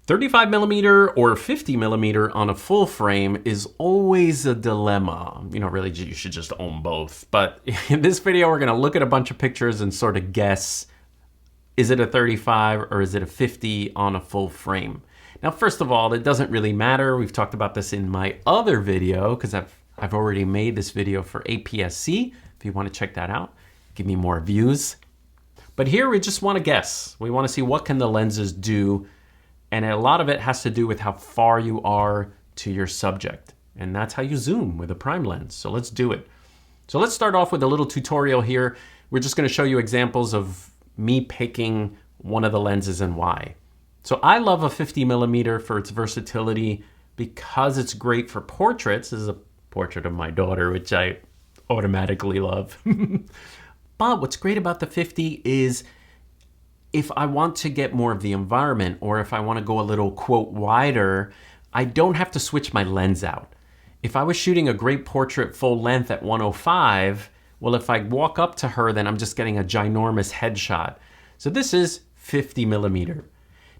35 millimeter or 50 millimeter on a full frame is always a dilemma. You know, really, you should just own both. But in this video, we're gonna look at a bunch of pictures and sort of guess, is it a 35 or is it a 50 on a full frame? Now, first of all, it doesn't really matter. We've talked about this in my other video because I've already made this video for APSC. If you want to check that out, give me more views. But here we just want to guess. We want to see what can the lenses do. And a lot of it has to do with how far you are to your subject. And that's how you zoom with a prime lens. So let's do it. So let's start off with a little tutorial here. We're just going to show you examples of me picking one of the lenses and why. So I love a 50 millimeter for its versatility because it's great for portraits. This is a portrait of my daughter, which I automatically love. But what's great about the 50 is if I want to get more of the environment, or if I want to go a little, quote, wider, I don't have to switch my lens out. If I was shooting a great portrait full length at 105, well, if I walk up to her, then I'm just getting a ginormous headshot. So this is 50 millimeter.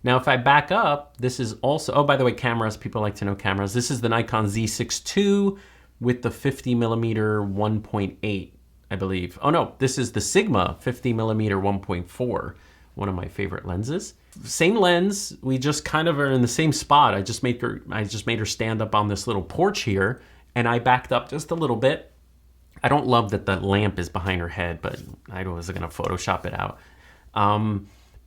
Now, if I back up, this is also, oh, by the way, cameras, people like to know cameras. This is the Nikon Z6 II with the 50 millimeter 1.8, I believe. Oh no, this is the Sigma 50 millimeter 1.4. One of my favorite lenses. Same lens, we just kind of are in the same spot. I just made her stand up on this little porch here, and I backed up just a little bit. I don't love that the lamp is behind her head, but I was gonna Photoshop it out.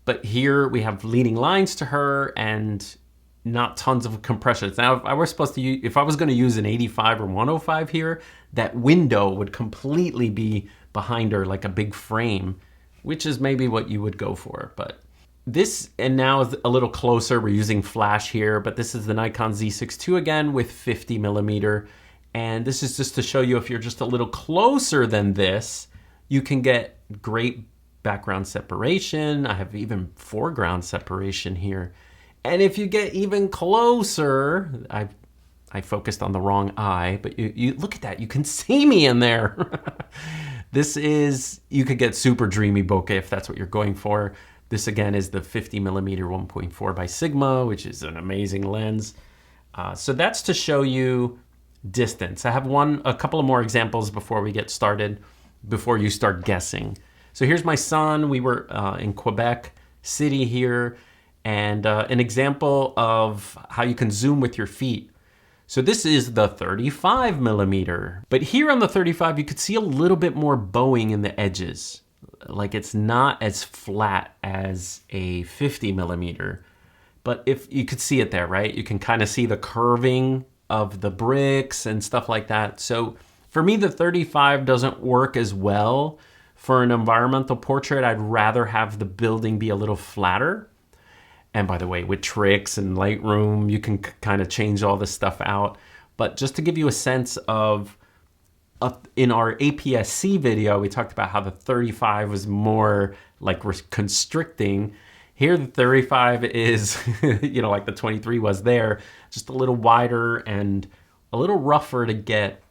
But here we have leading lines to her and not tons of compressions. Now, if I was gonna use an 85 or 105 here, that window would completely be behind her like a big frame, which is maybe what you would go for. But this, and now is a little closer, we're using flash here, but this is the Nikon Z6 II again with 50 millimeter. And this is just to show you if you're just a little closer than this, you can get great background separation. I have even foreground separation here. And if you get even closer, I focused on the wrong eye, but you look at that, you can see me in there. This is, you could get super dreamy bokeh if that's what you're going for. This again is the 50 millimeter 1.4 by Sigma, which is an amazing lens. So that's to show you distance. I have a couple of more examples before we get started, before you start guessing. So here's my son. We were in Quebec City here, and an example of how you can zoom with your feet. So this is the 35 millimeter, but here on the 35, you could see a little bit more bowing in the edges. Like it's not as flat as a 50 millimeter, but if you could see it there, right? You can kind of see the curving of the bricks and stuff like that. So for me, the 35 doesn't work as well for an environmental portrait. I'd rather have the building be a little flatter. And by the way, with tricks and Lightroom, you can kind of change all this stuff out. But just to give you a sense of, in our APS-C video, we talked about how the 35 was more like constricting. Here, the 35 is, you know, like the 23 was there, just a little wider and a little rougher to get,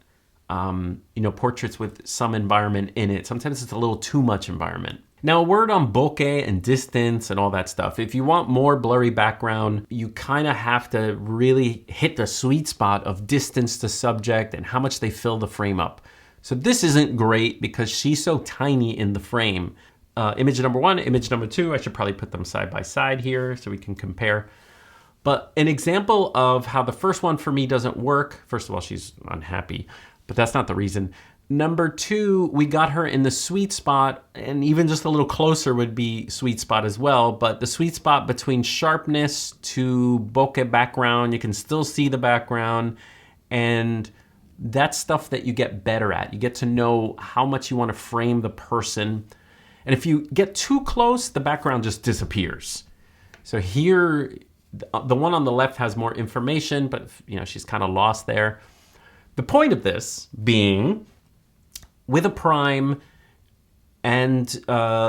you know, portraits with some environment in it. Sometimes it's a little too much environment. Now, a word on bokeh and distance and all that stuff. If you want more blurry background, you kind of have to really hit the sweet spot of distance to subject and how much they fill the frame up. So this isn't great because she's so tiny in the frame. Image number one, image number two, I should probably put them side by side here so we can compare. But an example of how the first one for me doesn't work, first of all, she's unhappy, but that's not the reason. Number two, we got her in the sweet spot, and even just a little closer would be sweet spot as well, but the sweet spot between sharpness to bokeh background, you can still see the background, and that's stuff that you get better at. You get to know how much you want to frame the person, and if you get too close, the background just disappears. So here, the one on the left has more information, but you know, she's kind of lost there. The point of this being, with a prime and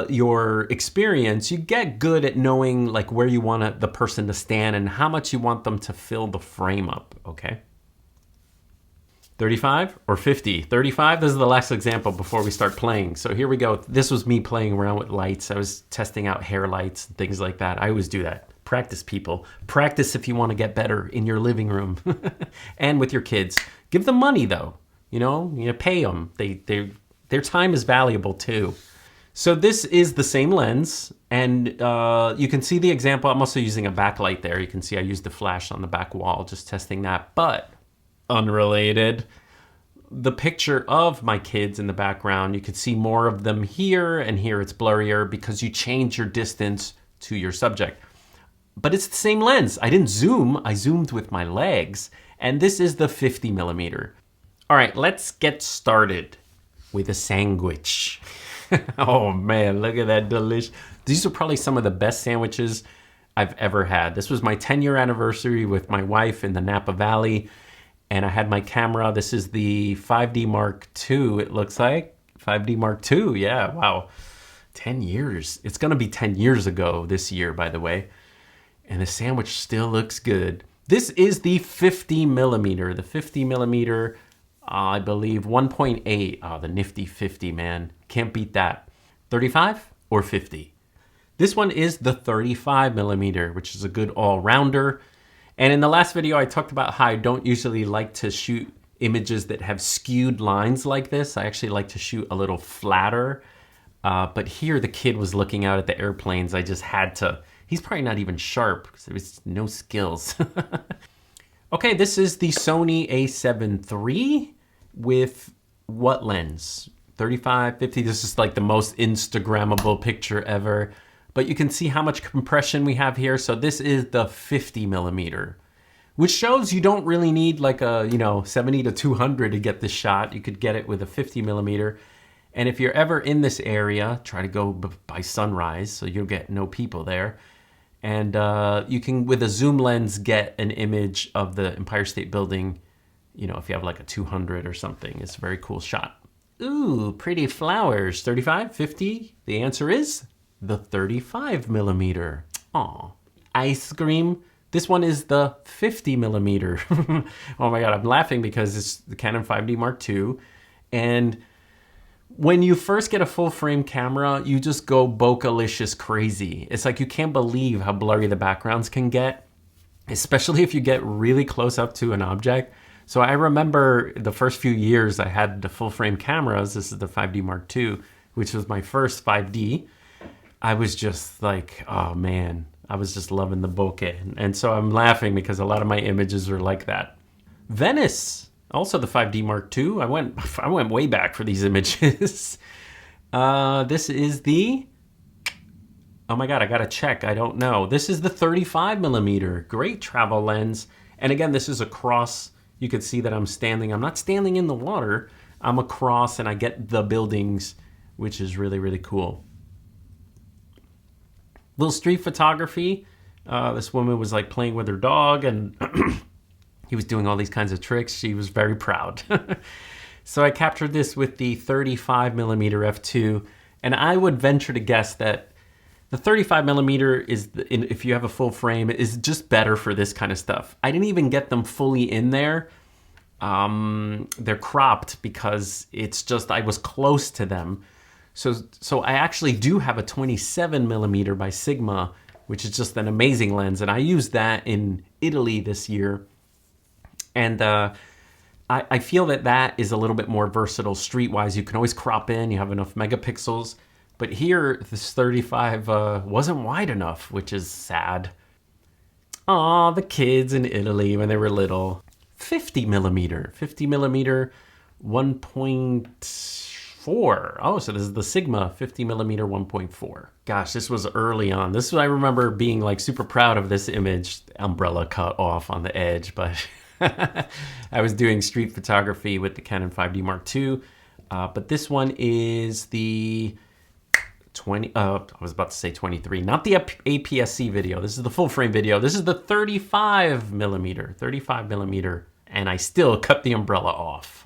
your experience, you get good at knowing like where you want the person to stand and how much you want them to fill the frame up, okay? 35 or 50? 35, this is the last example before we start playing. So here we go. This was me playing around with lights. I was testing out hair lights and things like that. I always do that. Practice, people. Practice if you want to get better in your living room and with your kids. Give them money though. You know, pay them. Their time is valuable too. So this is the same lens, and you can see the example. I'm also using a backlight there. You can see I used the flash on the back wall, just testing that. But unrelated, the picture of my kids in the background, you can see more of them here, and here it's blurrier because you change your distance to your subject. But it's the same lens. I didn't zoom, I zoomed with my legs, and this is the 50 millimeter. All right, let's get started with a sandwich. Oh man, look at that delicious. These are probably some of the best sandwiches I've ever had. This was my 10-year anniversary with my wife in the Napa Valley, and I had my camera. This is the 5D Mark II, it looks like. 5D Mark II, yeah, wow. 10 years. It's gonna be 10 years ago this year, by the way. And the sandwich still looks good. This is the 50 millimeter. The 50 millimeter, I believe 1.8. Oh, the nifty 50, man. Can't beat that. 35 or 50? This one is the 35 millimeter, which is a good all-rounder. And in the last video, I talked about how I don't usually like to shoot images that have skewed lines like this. I actually like to shoot a little flatter. But here the kid was looking out at the airplanes. I just had to. He's probably not even sharp because there was no skills. Okay, this is the Sony a7 III with what lens? 35, 50. This is like the most Instagrammable picture ever. But you can see how much compression we have here. So this is the 50 millimeter, which shows you don't really need like a, 70 to 200 to get this shot. You could get it with a 50 millimeter. And if you're ever in this area, try to go by sunrise so you'll get no people there. And you can, with a zoom lens, get an image of the Empire State Building, if you have like a 200 or something. It's a very cool shot. Ooh, pretty flowers. 35, 50? The answer is the 35 millimeter. Aw. Ice cream. This one is the 50 millimeter. Oh my God, I'm laughing because it's the Canon 5D Mark II. And when you first get a full frame camera, you just go bokeh-licious crazy. It's like you can't believe how blurry the backgrounds can get, especially if you get really close up to an object. So I remember the first few years I had the full frame cameras. This is the 5D Mark II, which was my first 5D. I was just like, oh man, I was just loving the bokeh. And so I'm laughing because a lot of my images are like that. Venice. Also the 5D Mark II. I went way back for these images. This is the, oh my God, I gotta check. I don't know. This is the 35 millimeter. Great travel lens. And again, this is across. You can see that I'm standing. I'm not standing in the water. I'm across and I get the buildings, which is really, really cool. Little street photography. This woman was like playing with her dog and he was doing all these kinds of tricks. She was very proud. So I captured this with the 35 millimeter f2. And I would venture to guess that the 35 millimeter is, if you have a full frame, is just better for this kind of stuff. I didn't even get them fully in there. They're cropped because it's just, I was close to them. So I actually do have a 27 millimeter by Sigma, which is just an amazing lens. And I used that in Italy this year. And I feel that is a little bit more versatile streetwise. You can always crop in, you have enough megapixels. But here, this 35 wasn't wide enough, which is sad. Aw, the kids in Italy when they were little. 50 millimeter, 1.4. Oh, so this is the Sigma 50 millimeter 1.4. Gosh, this was early on. I remember being like super proud of this image. The umbrella cut off on the edge, but I was doing street photography with the Canon 5D Mark II. But this one is the 20, I was about to say 23, not the APSC video. This is the full frame video. This is the 35 millimeter, and I still cut the umbrella off.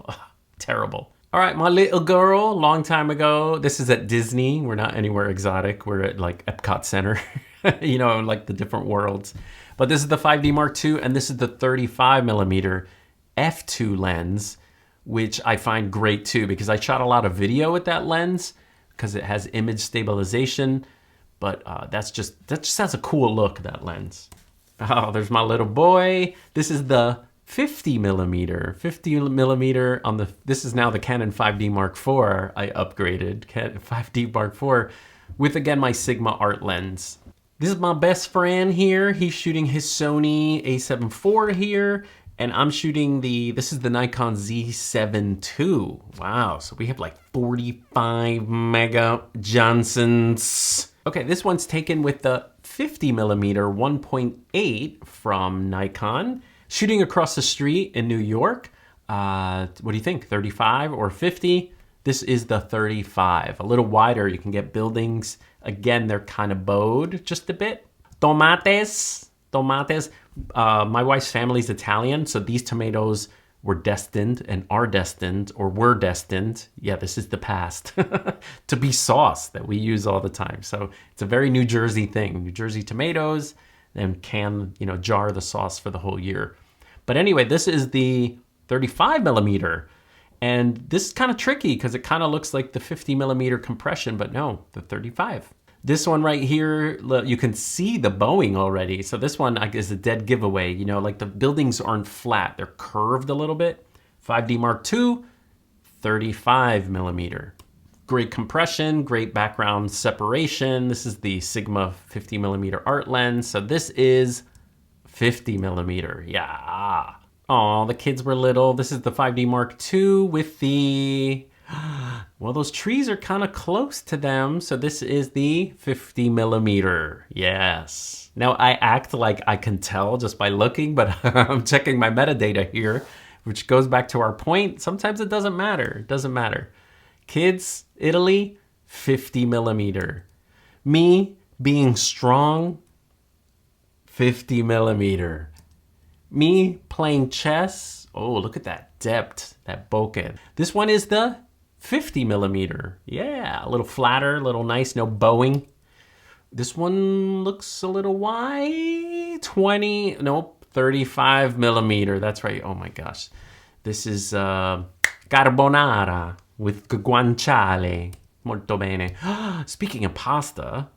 Terrible. All right, my little girl, long time ago. This is at Disney. We're not anywhere exotic. We're at like Epcot Center, like the different worlds. But this is the 5D Mark II, and this is the 35 millimeter f2 lens. which I find great too, because I shot a lot of video with that lens because it has image stabilization, but that just has a cool look, that lens. Oh, there's my little boy. This is the 50 millimeter on the, this is now the Canon 5D Mark IV. I upgraded 5D Mark IV with, again, my Sigma art lens. This is my best friend here. He's shooting his Sony a7 IV here, and I'm shooting this is the Nikon Z7 II. Wow, so we have like 45 mega Johnsons. Okay, this one's taken with the 50 millimeter 1.8 from Nikon, shooting across the street in New York. What do you think, 35 or 50? This is the 35, a little wider. You can get buildings. Again, they're kind of bowed just a bit. Tomates. My wife's family's Italian, so these tomatoes were destined and are destined, or were destined, yeah, this is the past, to be sauce that we use all the time. So it's a very New Jersey thing. New Jersey tomatoes, and can, jar the sauce for the whole year. But anyway, this is the 35 millimeter. And this is kind of tricky because it kind of looks like the 50 millimeter compression, but no, the 35. This one right here, you can see the bowing already. So this one is a dead giveaway. Like the buildings aren't flat, they're curved a little bit. 5D Mark II, 35 millimeter. Great compression, great background separation. This is the Sigma 50 millimeter art lens. So this is 50 millimeter, yeah. Oh, the kids were little. This is the 5D Mark II with the, well, those trees are kind of close to them. So this is the 50 millimeter, yes. Now I act like I can tell just by looking, but I'm checking my metadata here, which goes back to our point. Sometimes it doesn't matter, it doesn't matter. Kids, Italy, 50 millimeter. Me being strong, 50 millimeter. Me playing chess, oh, look at that depth, that bokeh. This one is the 50 millimeter. Yeah, a little flatter, a little nice, no bowing. This one looks a little wide, 35 millimeter. That's right, oh my gosh. This is carbonara with guanciale. Molto bene. Speaking of pasta,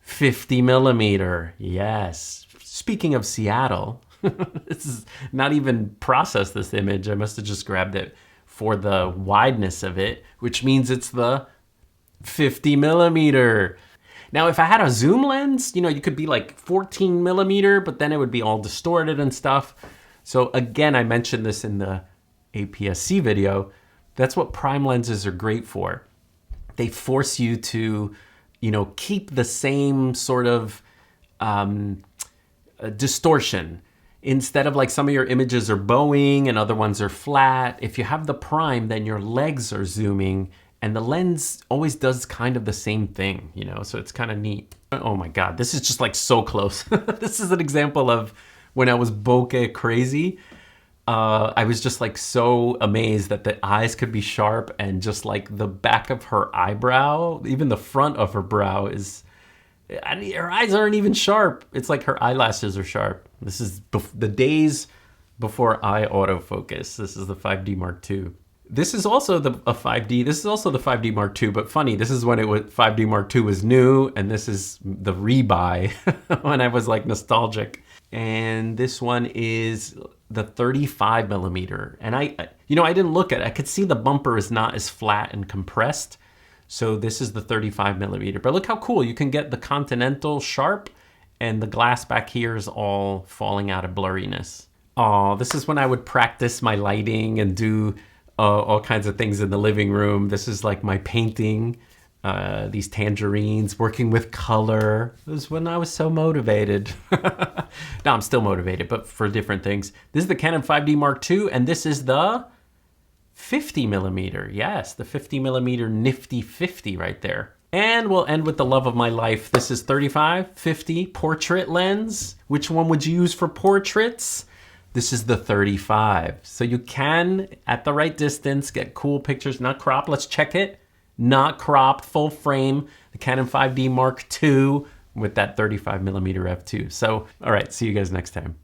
50 millimeter, yes. Speaking of Seattle, this is not even processed, this image. I must have just grabbed it for the wideness of it, which means it's the 50 millimeter. Now, if I had a zoom lens, you could be like 14 millimeter, but then it would be all distorted and stuff. So again, I mentioned this in the APS-C video. That's what prime lenses are great for. They force you to, keep the same sort of distortion. Instead of like some of your images are bowing and other ones are flat, if you have the prime, then your legs are zooming and the lens always does kind of the same thing, so it's kind of neat. Oh my God, this is just like so close. This is an example of when I was bokeh crazy. I was just like so amazed that the eyes could be sharp, and just like the back of her eyebrow, even the front of her brow is, her eyes aren't even sharp. It's like her eyelashes are sharp. This is the days before eye autofocus. This is the 5D Mark II. This is also the 5D Mark II, but funny, this is when 5D Mark II was new, and this is the rebuy when I was like nostalgic. And this one is the 35 millimeter. And I didn't look at it. I could see the bumper is not as flat and compressed. So this is the 35 millimeter. But look how cool. You can get the Continental sharp, and the glass back here is all falling out of blurriness. Oh, this is when I would practice my lighting and do all kinds of things in the living room. This is like my painting, these tangerines, working with color. This is when I was so motivated. Now I'm still motivated, but for different things. This is the Canon 5D Mark II, and this is the 50 millimeter. Yes, the 50 millimeter nifty 50 right there. And we'll end with the love of my life. This is 35, 50 portrait lens. Which one would you use for portraits? This is the 35. So you can, at the right distance, get cool pictures, not cropped. Let's check it. Not cropped, full frame, the Canon 5D Mark II with that 35 millimeter f2. So, all right, see you guys next time.